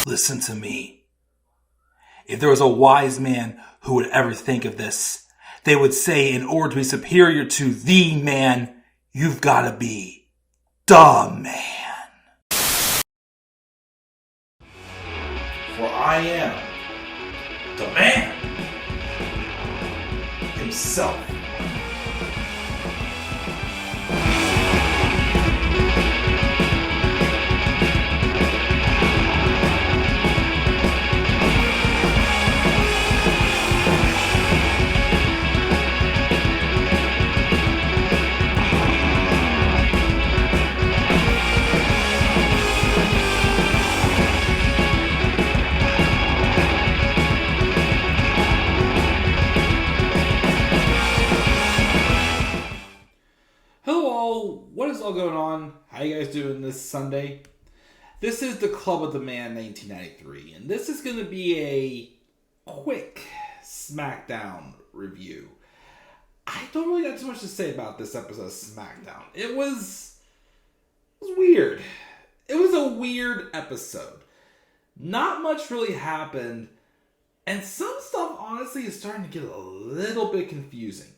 Listen to me. If there was a wise man who would ever think of this, they would say in order to be superior to the man, you've got to be the man. For I am the man himself. What is all going on? How you guys doing this Sunday? This is the Club of the Man 1993, and this is going to be a quick SmackDown review. I don't really got too much to say about this episode of SmackDown. It was weird. It was a weird episode. Not much really happened, and some stuff honestly is starting to get a little bit confusing.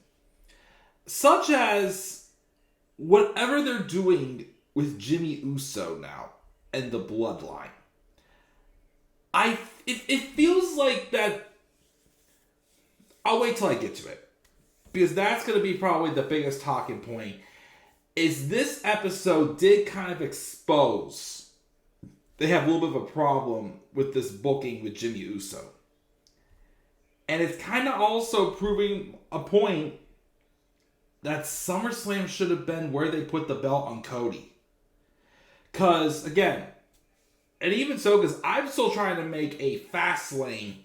Such as whatever they're doing with Jimmy Uso now and the Bloodline. It feels like that. I'll wait till I get to it, because that's going to be probably the biggest talking point. Is this episode did kind of expose they have a little bit of a problem with this booking with Jimmy Uso. And it's kind of also proving a point that SummerSlam should have been where they put the belt on Cody. Because, again, and even so, because I'm still trying to make a Fastlane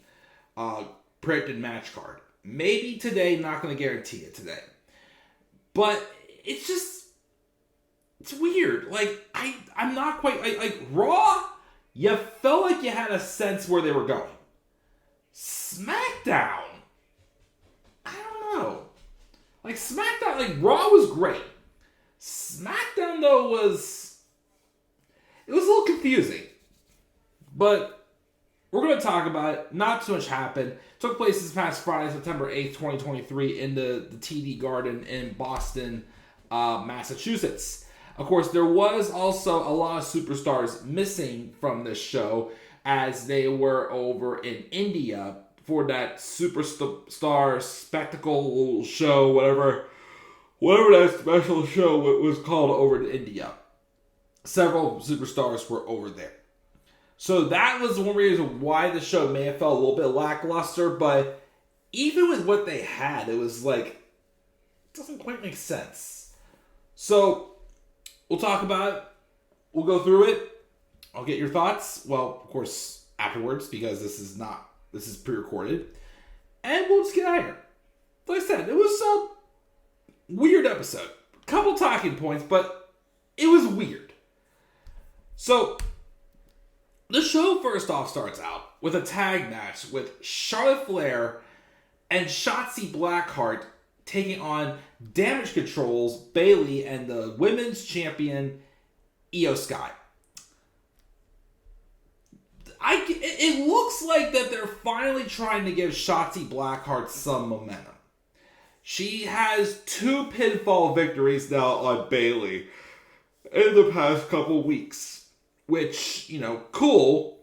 predicted match card. Maybe today, not going to guarantee it today. But it's just, it's weird. Like, I'm not quite, like Raw, you felt like you had a sense where they were going. SmackDown, I don't know. Like, SmackDown, like, Raw was great. SmackDown, though, it was a little confusing. But we're going to talk about it. Not too much happened. It took place this past Friday, September 8th, 2023, in the TD Garden in Boston, Massachusetts. Of course, there was also a lot of superstars missing from this show, as they were over in India for that superstar spectacle show, whatever that special show was called over in India. Several superstars were over there. So that was one reason why the show may have felt a little bit lackluster, but even with what they had, it was like, it doesn't quite make sense. So, we'll talk about it. We'll go through it. I'll get your thoughts. Well, of course, afterwards, because this is pre-recorded. And we'll just get out of here. Like I said, it was a weird episode. Couple talking points, but it was weird. So, the show first off starts out with a tag match with Charlotte Flair and Shotzi Blackheart taking on Damage Control's Bayley and the women's champion Io Sky. It looks like that they're finally trying to give Shotzi Blackheart some momentum. She has 2 pinfall victories now on Bayley in the past couple weeks. Which, cool.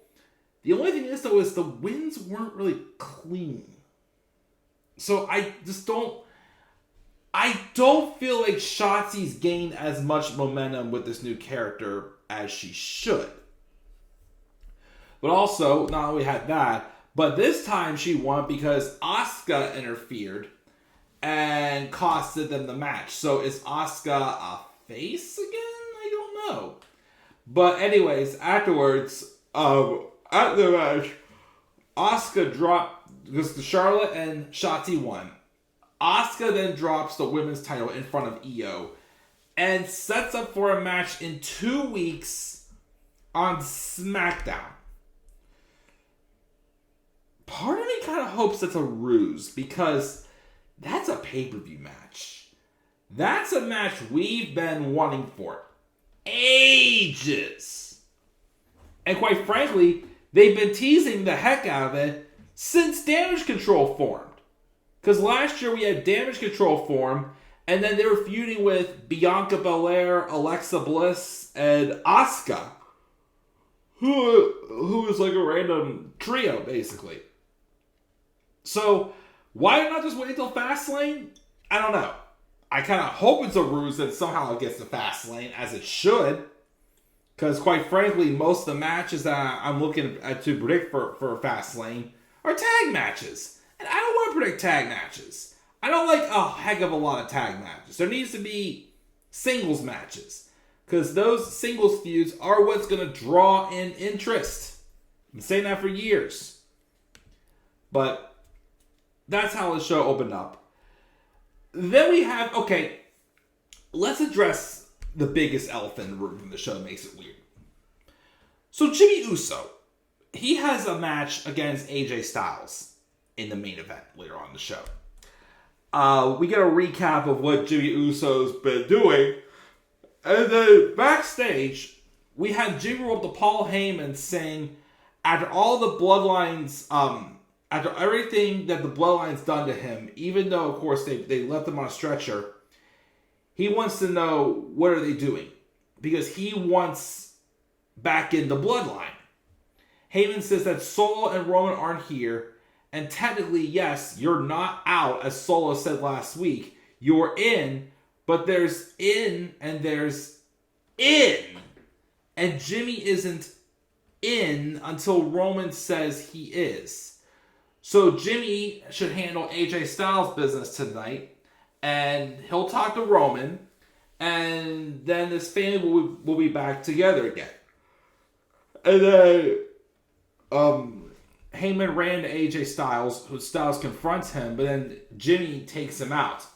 The only thing is, though, is the wins weren't really clean. So I don't feel like Shotzi's gained as much momentum with this new character as she should. But also, not only had that, but this time she won because Asuka interfered and costed them the match. So is Asuka a face again? I don't know. But anyways, afterwards, at the match, Asuka dropped, because Charlotte and Shotzi won. Asuka then drops the women's title in front of Io and sets up for a match in 2 weeks on SmackDown. Part of me kind of hopes it's a ruse, because that's a pay-per-view match. That's a match we've been wanting for ages. And quite frankly, They've been teasing the heck out of it since Damage Control formed. Because last year we had Damage Control form, and then they were feuding with Bianca Belair, Alexa Bliss, and Asuka, who is like a random trio, basically. So, why not just wait until Fastlane? I don't know. I kind of hope it's a ruse that somehow it gets to Fastlane, as it should. Because, quite frankly, most of the matches that I'm looking at to predict for Fastlane are tag matches. And I don't want to predict tag matches. I don't like a heck of a lot of tag matches. There needs to be singles matches. Because those singles feuds are what's going to draw in interest. I've been saying that for years. But that's how the show opened up. Then we have, okay, let's address the biggest elephant in the room from the show that makes it weird. So Jimmy Uso, he has a match against AJ Styles in the main event later on in the show. We get a recap of what Jimmy Uso's been doing. And then backstage, we had Jimmy roll up to Paul Heyman saying, after all the bloodlines, after everything that the bloodline's done to him, even though, of course, they left him on a stretcher, he wants to know, what are they doing? Because he wants back in the bloodline. Heyman says that Solo and Roman aren't here, and technically, yes, you're not out, as Solo said last week. You're in, but there's in and there's in. And Jimmy isn't in until Roman says he is. So Jimmy should handle AJ Styles' business tonight, and he'll talk to Roman, and then this family will be back together again. And then Heyman ran to AJ Styles, who Styles confronts him, but then Jimmy takes him out.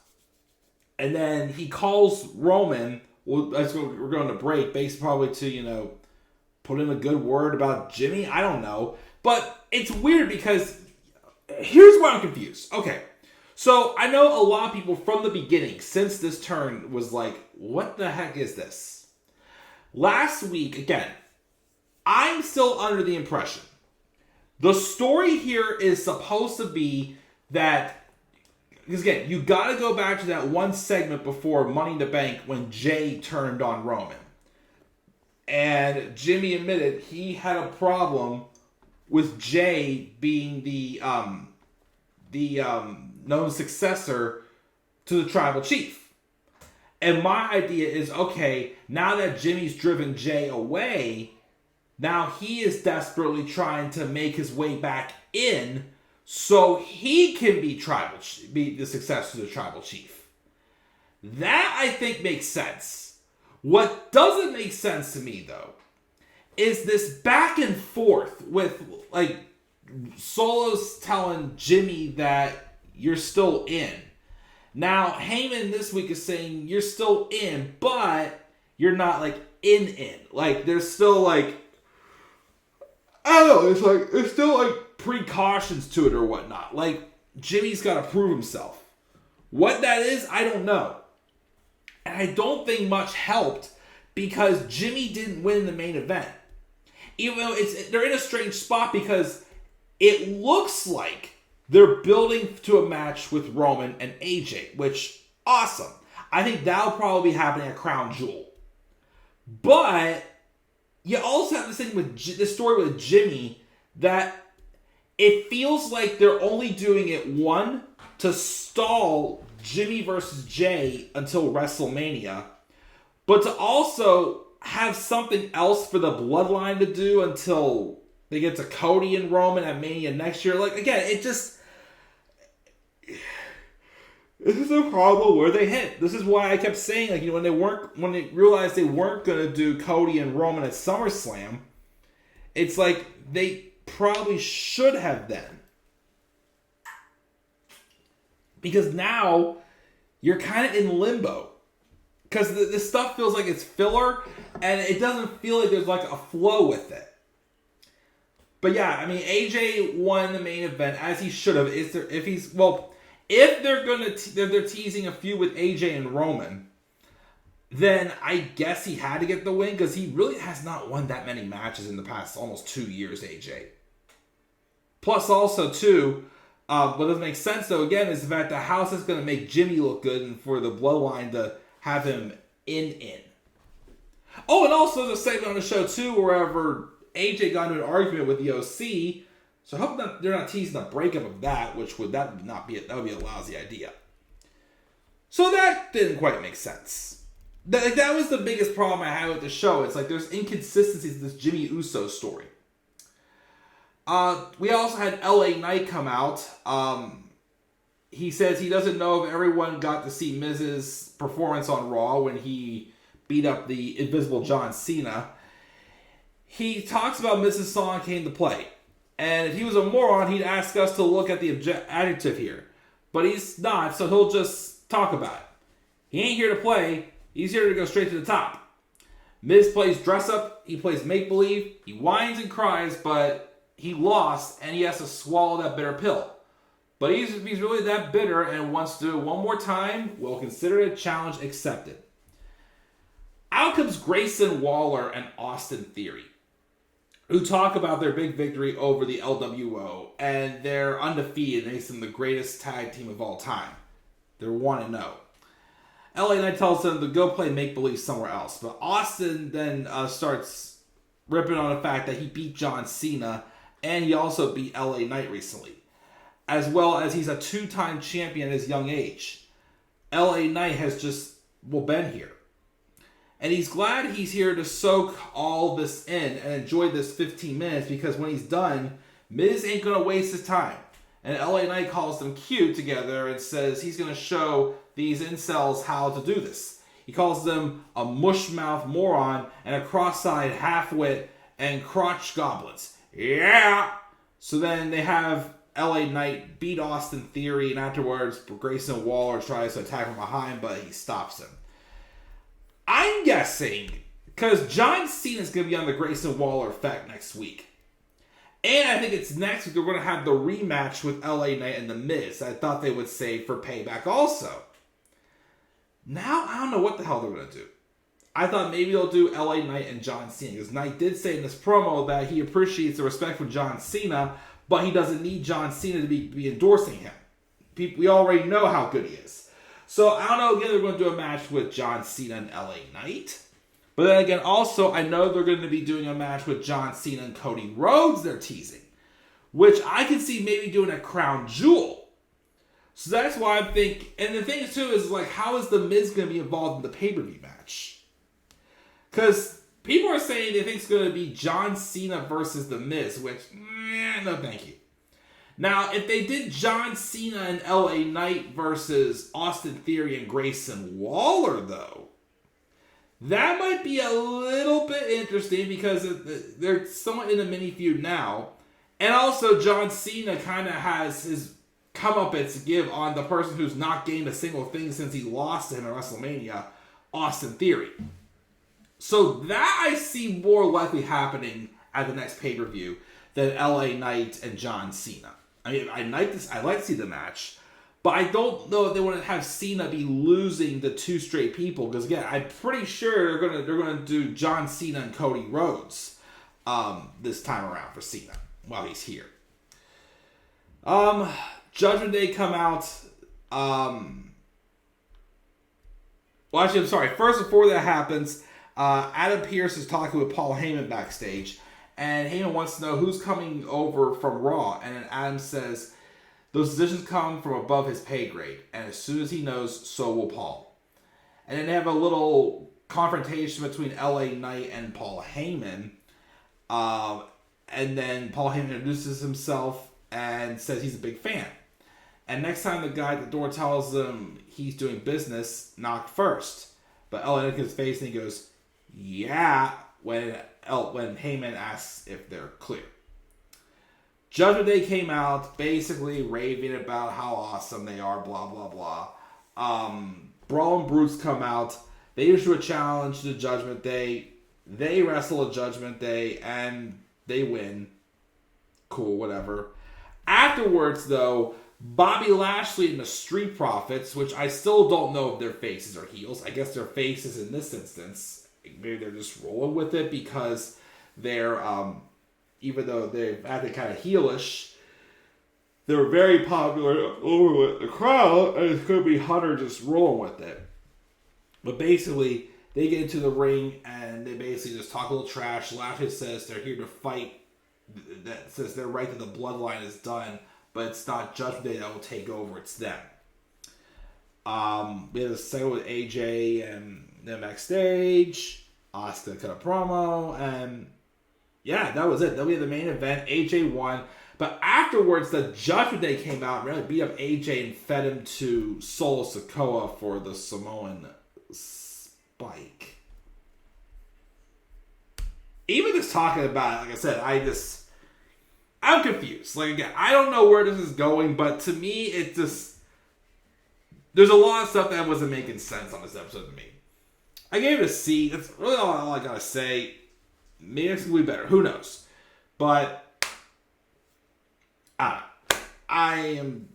And then he calls Roman, well, that's what we're going to break, based probably to, put in a good word about Jimmy. I don't know. But it's weird because here's why I'm confused. Okay. So I know a lot of people from the beginning, since this turn, was like, what the heck is this? Last week, again, I'm still under the impression the story here is supposed to be that, because again, you got to go back to that one segment before Money in the Bank when Jay turned on Roman. And Jimmy admitted he had a problem with Jay being the known successor to the tribal chief. And my idea is, okay, now that Jimmy's driven Jay away, now he is desperately trying to make his way back in so he can be the successor to the tribal chief. That, I think, makes sense. What doesn't make sense to me, though, is this back and forth with, like, Solo's telling Jimmy that you're still in. Now, Heyman this week is saying you're still in, but you're not, like, in. Like, there's still, like, I don't know, it's like, there's still, like, precautions to it or whatnot. Like, Jimmy's got to prove himself. What that is, I don't know. And I don't think much helped because Jimmy didn't win the main event. Even though they're in a strange spot because it looks like they're building to a match with Roman and AJ, which, awesome. I think that'll probably be happening at Crown Jewel. But you also have this thing with this story with Jimmy that it feels like they're only doing it, one, to stall Jimmy versus Jay until WrestleMania, but to also have something else for the bloodline to do until they get to Cody and Roman at Mania next year. Like, again, it just... This is a problem where they hit. This is why I kept saying, like, when they realized they weren't going to do Cody and Roman at SummerSlam, it's like they probably should have then. Because now you're kind of in limbo. Because this stuff feels like it's filler, and it doesn't feel like there's like a flow with it. But yeah, I mean, AJ won the main event as he should have. If they're teasing a feud with AJ and Roman, then I guess he had to get the win because he really has not won that many matches in the past almost 2 years, AJ. Plus also, too, what doesn't make sense, though, again, is the fact that House is going to make Jimmy look good and for the Bloodline to have him in. Oh, and also there's a segment on the show, too, wherever AJ got into an argument with the OC. So I hope that they're not teasing the breakup of that, that would be a lousy idea. So that didn't quite make sense. That was the biggest problem I had with the show. It's like there's inconsistencies in this Jimmy Uso story. We also had LA Knight come out. He says he doesn't know if everyone got to see Miz's performance on Raw when he beat up the Invisible John Cena. He talks about Miz's song came to play. And if he was a moron, he'd ask us to look at the adjective here. But he's not, so he'll just talk about it. He ain't here to play. He's here to go straight to the top. Miz plays dress up. He plays make-believe. He whines and cries, but he lost, and he has to swallow that bitter pill. But if he's really that bitter and wants to do it one more time, we'll consider it a challenge accepted. Out comes Grayson Waller and Austin Theory, who talk about their big victory over the LWO, and they're undefeated, makes them the greatest tag team of all time. They're 1-0. LA Knight tells them to go play make-believe somewhere else, but Austin then starts ripping on the fact that he beat John Cena, and he also beat LA Knight recently, as well as he's a 2-time champion at his young age. LA Knight has just, been here. And he's glad he's here to soak all this in and enjoy this 15 minutes because when he's done, Miz ain't going to waste his time. And LA Knight calls them cute together and says he's going to show these incels how to do this. He calls them a mushmouth moron and a cross-eyed half-wit and crotch goblins. Yeah! So then they have LA Knight beat Austin Theory, and afterwards Grayson Waller tries to attack from behind, but he stops him. I'm guessing, because John Cena is going to be on the Grayson Waller effect next week. And I think it's next week they're going to have the rematch with LA Knight and The Miz. I thought they would save for Payback also. Now, I don't know what the hell they're going to do. I thought maybe they'll do LA Knight and John Cena. Because Knight did say in this promo that he appreciates the respect for John Cena, but he doesn't need John Cena to be endorsing him. We already know how good he is. So, I don't know, again, they're going to do a match with John Cena and LA Knight. But then again, also, I know they're going to be doing a match with John Cena and Cody Rhodes, they're teasing. Which I can see maybe doing a crown jewel. So that's why I'm thinking, and the thing too is like, how is The Miz going to be involved in the pay-per-view match? Because people are saying they think it's going to be John Cena versus The Miz, which, no thank you. Now, if they did John Cena and LA Knight versus Austin Theory and Grayson Waller, though, that might be a little bit interesting because they're somewhat in a mini feud now. And also, John Cena kind of has his comeuppance to give on the person who's not gained a single thing since he lost to him at WrestleMania, Austin Theory. So that I see more likely happening at the next pay-per-view than LA Knight and John Cena. I mean, I'd like to see the match, but I don't know if they want to have Cena be losing to two straight people. Because again, I'm pretty sure they're gonna do John Cena and Cody Rhodes this time around for Cena while he's here. Judgment Day come out. Well, actually, I'm sorry. First, before that happens, Adam Pearce is talking with Paul Heyman backstage. And Heyman wants to know who's coming over from Raw. And then Adam says, those decisions come from above his pay grade. And as soon as he knows, so will Paul. And then they have a little confrontation between LA Knight and Paul Heyman. And then Paul Heyman introduces himself and says he's a big fan. And next time the guy at the door tells him he's doing business, knock first. But LA Knight gets his face and he goes, yeah, when Heyman asks if they're clear. Judgment Day came out basically raving about how awesome they are, blah, blah, blah. Brawlin Brutes come out. They issue a challenge to Judgment Day. They wrestle at Judgment Day, and they win. Cool, whatever. Afterwards, though, Bobby Lashley and the Street Profits, which I still don't know if they're faces or heels. I guess they're faces in this instance. Maybe they're just rolling with it because they're, even though they've acted kind of heelish, they were very popular over with the crowd, and it could be Hunter just rolling with it. But basically, they get into the ring and they basically just talk a little trash. Lashley says they're here to fight. That says they're right that the bloodline is done, but it's not Judgment Day that will take over. It's them. We had a segment with AJ and them backstage. Asuka cut a promo, and yeah, that was it. Then we had the main event. AJ won, but afterwards, the Judgment Day came out and really beat up AJ and fed him to Solo Sikoa for the Samoan Spike. Even just talking about it, like I said, I'm confused. Like, again, I don't know where this is going, but to me, it just, there's a lot of stuff that wasn't making sense on this episode to me. I gave it a C. That's really all I gotta say. Maybe it's gonna be better. Who knows? But I don't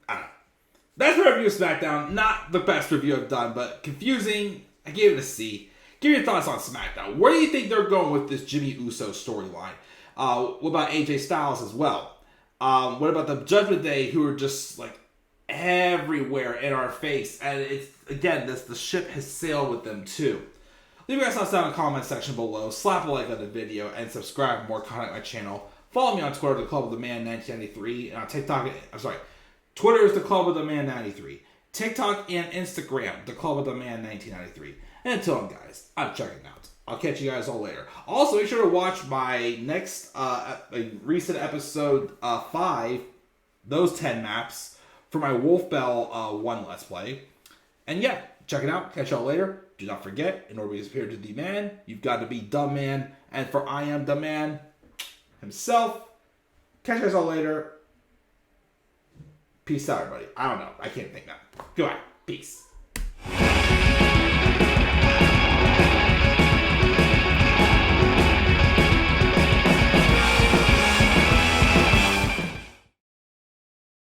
know. That's my review of SmackDown. Not the best review I've done, but confusing. I gave it a C. Give me your thoughts on SmackDown. Where do you think they're going with this Jimmy Uso storyline? What about AJ Styles as well? What about the Judgment Day, who are just like everywhere in our face? And it's, again, the ship has sailed with them too. Leave your guys' thoughts down in the comment section below. Slap a like on the video and subscribe for more content on my channel. Follow me on Twitter, The Club of the Man 1993. And on TikTok, Twitter is The Club of the Man 93. TikTok and Instagram, The Club of the Man 1993. And until then, guys, I'm checking out. I'll catch you guys all later. Also, make sure to watch my next recent episode 5, those 10 maps, for my Wolf Bell 1 Let's Play. And yeah, check it out. Catch y'all later. Do not forget, in order to be superior to the man, you've got to be the man. And for I am the man himself. Catch you guys all later. Peace out, everybody. I don't know. I can't think now. Goodbye. Peace.